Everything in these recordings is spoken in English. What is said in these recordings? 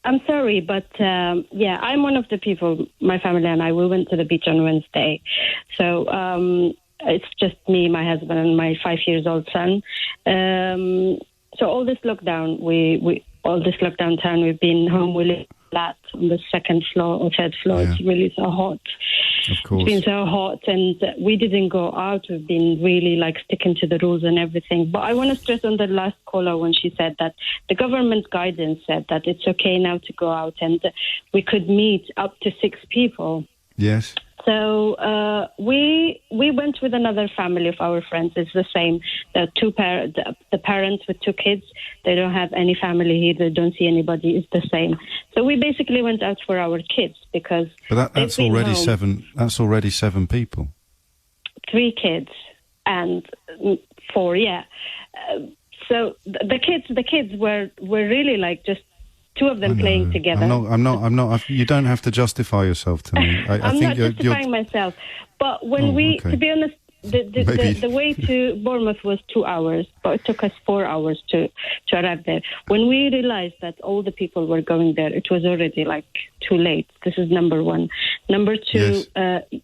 I'm sorry, but yeah, I'm one of the people, my family and I, we went to the beach on Wednesday. So it's just me, my husband, and my 5-year-old son. So all this lockdown, all this lockdown time, we've been home. We live flat on the second floor or third floor. Yeah. It's really so hot. Of course. It's been so hot, and we didn't go out. We've been really sticking to the rules and everything. But I want to stress on the last caller when she said that the government guidance said that it's okay now to go out and we could meet up to 6 people. Yes. So we went with another family of our friends. It's the same. The parents with 2 kids. They don't have any family here. They don't see anybody. It's the same. So we basically went out for our kids because. But that's already home. 7. That's already 7 people. 3 kids and 4. Yeah. So the kids were really just. 2 of them playing together. I'm not. You don't have to justify yourself to me. I I'm think not justifying myself. But when to be honest, the way to Bournemouth was 2 hours, but it took us 4 hours to arrive there. When we realized that all the people were going there, it was already too late. This is number 1. Number 2,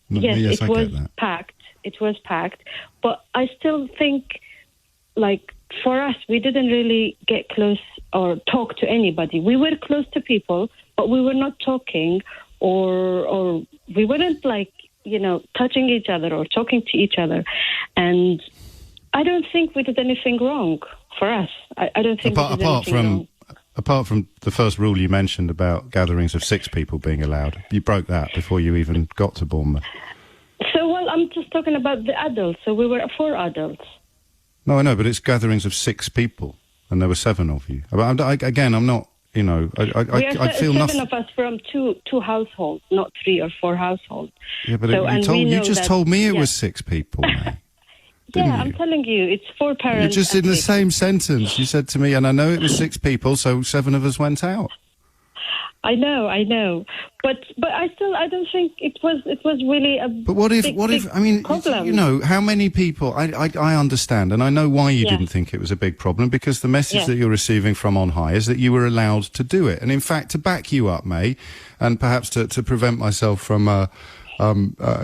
yes, it was packed. It was packed. But I still think, for us, we didn't really get close or talk to anybody. We were close to people, but we were not talking or we weren't touching each other or talking to each other. And I don't think we did anything wrong for us. I don't think we did anything wrong. Apart from the first rule you mentioned about gatherings of 6 people being allowed, you broke that before you even got to Bournemouth. So, I'm just talking about the adults. So we were 4 adults. No, I know, but it's gatherings of 6 people, and there were 7 of you. But I'm not, I feel 7 of us from two households, not 3 or 4 households. Yeah, but you just told me it was 6 people, May. Yeah, I'm telling you, it's 4 parents. You're just in the same sentence. You said to me, and I know it was 6 people, so 7 of us went out. I know, but I don't think it was really a. But what if? I mean, problem. How many people? I understand, and I know why you didn't think it was a big problem, because the message that you're receiving from on high is that you were allowed to do it, and in fact, to back you up, May, and perhaps to prevent myself from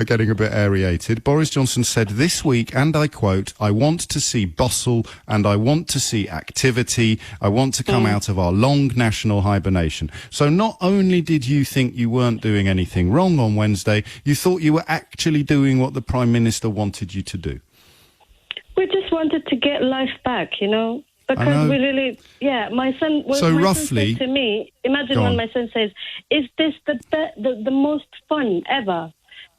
getting a bit aerated, Boris Johnson said this week, and I quote, "I want to see bustle and I want to see activity. I want to come out of our long national hibernation." So not only did you think you weren't doing anything wrong on Wednesday, you thought you were actually doing what the Prime Minister wanted you to do. We just wanted to get life back, Because we really, my son. So roughly, son said to me, imagine when my son says, "Is this the most fun ever?"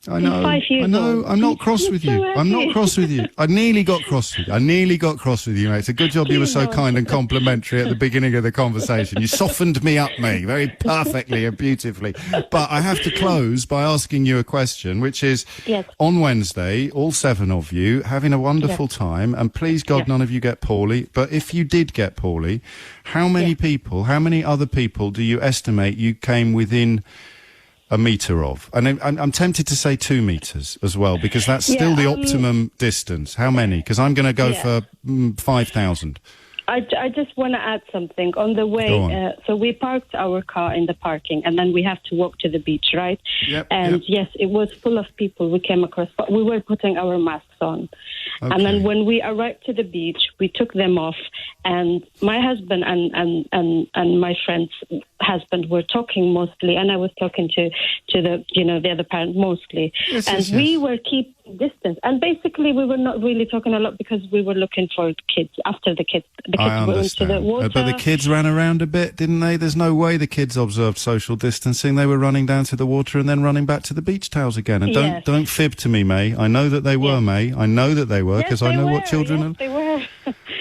I know. 5 years I know. old. I'm not cross with you. I'm not cross with you. I nearly got cross with you. Mate. It's a good job you were so kind and complimentary at the beginning of the conversation. You softened me up, mate, very perfectly and beautifully. But I have to close by asking you a question, which is, on Wednesday, all 7 of you having a wonderful time, and please God, none of you get poorly. But if you did get poorly, how many people, how many other people do you estimate you came within a metre of? And I'm tempted to say 2 metres as well, because that's still the optimum distance. How many? Because I'm going to go for 5,000. I just want to add something. On the way, so we parked our car in the parking, and then we have to walk to the beach, right? Yes, it was full of people we came across, but we were putting our masks on. Okay. And then when we arrived to the beach, we took them off, and my husband and my friend's husband were talking mostly, and I was talking to the other parent mostly. We were keeping distance, and basically we were not really talking a lot because we were looking for kids. After the kids went into the water. But the kids ran around a bit, didn't they? There's no way the kids observed social distancing. They were running down to the water and then running back to the beach towels again. And don't fib to me, May. I know that they were, May. I know that they were, because I know what children are. They were.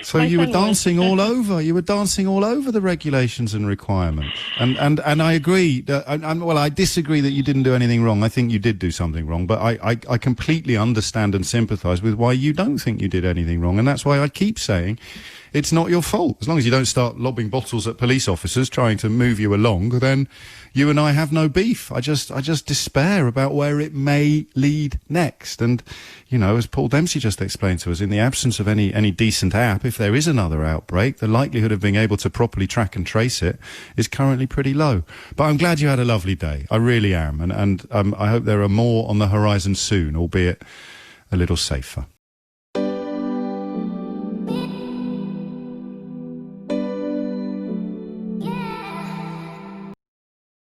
So you were dancing all over. You were dancing all over the regulations and requirements. And I agree. I disagree that you didn't do anything wrong. I think you did do something wrong. But I completely understand and sympathise with why you don't think you did anything wrong. And that's why I keep saying it's not your fault. As long as you don't start lobbing bottles at police officers trying to move you along, then you and I have no beef. I just despair about where it may lead next. And, as Paul Dempsey just explained to us, in the absence of any decent app, if if there is another outbreak, the likelihood of being able to properly track and trace it is currently pretty low. But I'm glad you had a lovely day. I really am. And I hope there are more on the horizon soon, albeit a little safer.